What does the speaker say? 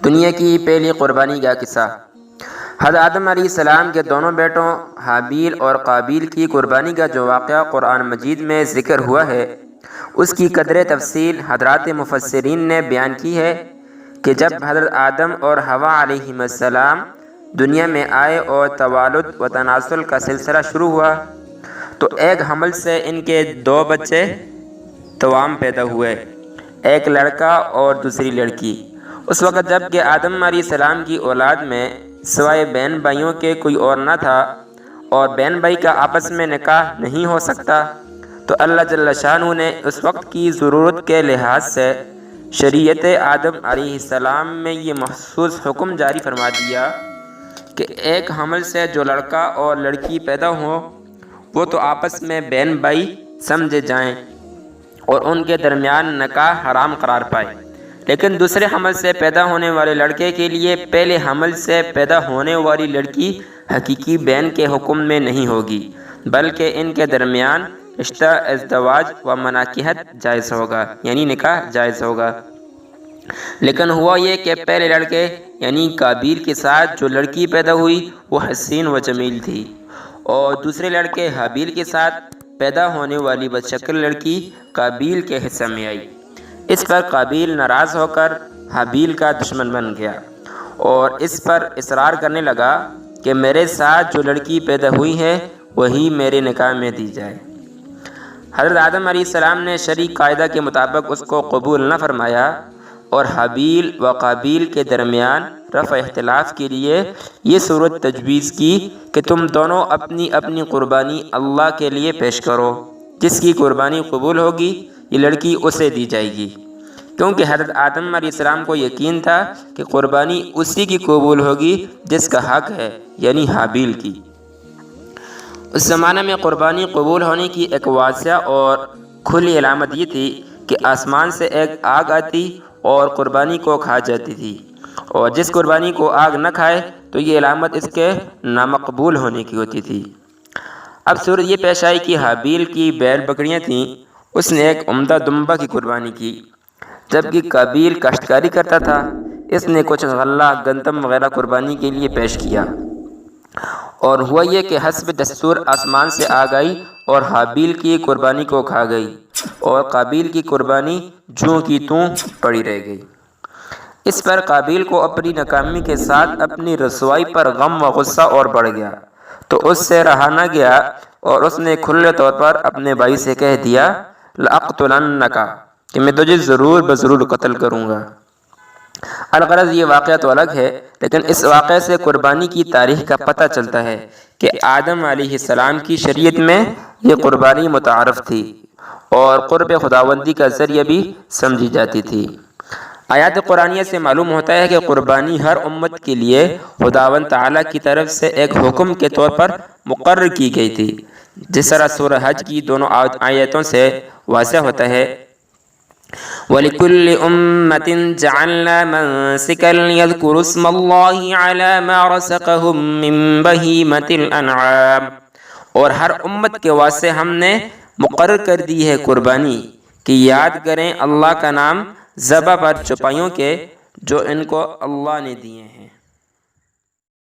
دنیا کی پہلی قربانی کا قصہ۔ حضرت آدم علیہ السلام کے دونوں بیٹوں حابیل اور قابیل کی قربانی کا جو واقعہ قرآن مجید میں ذکر ہوا ہے، اس کی قدر تفصیل حضرات مفسرین نے بیان کی ہے کہ جب حضرت آدم اور حوا علیہ السلام دنیا میں آئے اور توالد و تناسل کا سلسلہ شروع ہوا تو ایک حمل سے ان کے دو بچے توام پیدا ہوئے، ایک لڑکا اور دوسری لڑکی۔ اس وقت جب کہ آدم علیہ السلام کی اولاد میں سوائے بہن بھائیوں کے کوئی اور نہ تھا اور بہن بھائی کا آپس میں نکاح نہیں ہو سکتا، تو اللہ جل شانہ نے اس وقت کی ضرورت کے لحاظ سے شریعت آدم علیہ السلام میں یہ مخصوص حکم جاری فرما دیا کہ ایک حمل سے جو لڑکا اور لڑکی پیدا ہوں وہ تو آپس میں بہن بھائی سمجھے جائیں اور ان کے درمیان نکاح حرام قرار پائے، لیکن دوسرے حمل سے پیدا ہونے والے لڑکے کے لیے پہلے حمل سے پیدا ہونے والی لڑکی حقیقی بہن کے حکم میں نہیں ہوگی، بلکہ ان کے درمیان رشتہ ازدواج و مناکحت جائز ہوگا، یعنی نکاح جائز ہوگا۔ لیکن ہوا یہ کہ پہلے لڑکے یعنی قابیل کے ساتھ جو لڑکی پیدا ہوئی وہ حسین و جمیل تھی، اور دوسرے لڑکے حابیل کے ساتھ پیدا ہونے والی بدشکل لڑکی قابیل کے حصہ میں آئی۔ اس پر قابیل ناراض ہو کر حابیل کا دشمن بن گیا اور اس پر اصرار کرنے لگا کہ میرے ساتھ جو لڑکی پیدا ہوئی ہے وہی میرے نکاح میں دی جائے۔ حضرت آدم علیہ السلام نے شرعی قاعدہ کے مطابق اس کو قبول نہ فرمایا اور حابیل و قابیل کے درمیان رفع اختلاف کے لیے یہ صورت تجویز کی کہ تم دونوں اپنی اپنی قربانی اللہ کے لیے پیش کرو، جس کی قربانی قبول ہوگی یہ لڑکی اسے دی جائے گی، کیونکہ حضرت آدم علیہ السلام کو یقین تھا کہ قربانی اسی کی قبول ہوگی جس کا حق ہے، یعنی حابیل کی۔ اس زمانے میں قربانی قبول ہونے کی ایک واضح اور کھلی علامت یہ تھی کہ آسمان سے ایک آگ آتی اور قربانی کو کھا جاتی تھی، اور جس قربانی کو آگ نہ کھائے تو یہ علامت اس کے نامقبول ہونے کی ہوتی تھی۔ اب صورت یہ پیش آئی کہ حابیل کی بیل بکریاں تھیں، اس نے ایک عمدہ دمبا کی قربانی کی، جبکہ قابیل کاشتکاری کرتا تھا، اس نے کچھ غلہ گندم وغیرہ قربانی کے لیے پیش کیا، اور ہوا یہ کہ حسب دستور آسمان سے آگ آئی اور حابیل کی قربانی کو کھا گئی اور قابیل کی قربانی جوں کی توں پڑی رہ گئی۔ اس پر قابیل کو اپنی ناکامی کے ساتھ اپنی رسوائی پر غم و غصہ اور بڑھ گیا، تو اس سے رہا نہ گیا اور اس نے کھلے طور پر اپنے بھائی سے کہہ دیا لَأَقْتُلَنَّكَ، کہ میں تجھے ضرور بضرور قتل کروں گا۔ الغرض یہ واقعہ تو الگ ہے، لیکن اس واقعے سے قربانی کی تاریخ کا پتہ چلتا ہے کہ آدم علیہ السلام کی شریعت میں یہ قربانی متعارف تھی اور قرب خداوندی کا ذریعہ بھی سمجھی جاتی تھی۔ آیات قرآنیہ سے معلوم ہوتا ہے کہ قربانی ہر امت کے لیے خداوند تعالیٰ کی طرف سے ایک حکم کے طور پر مقرر کی گئی تھی، جس طرح سورہ حج کی دونوں آیتوں سے واضح ہوتا ہے وَلِكُلِّ أُمَّةٍ جَعَلْنَا مَنسِكًا لِيَذْكُرُوا اسْمَ اللَّهِ عَلَى مَا رَزَقَهُم مِّن بَهِيمَةِ الْأَنْعَامِ، اور ہر امت کے واسطے ہم نے مقرر کر دی ہے قربانی کہ یاد کریں اللہ کا نام ذبح پر چوپایوں کے جو ان کو اللہ نے دیے ہیں۔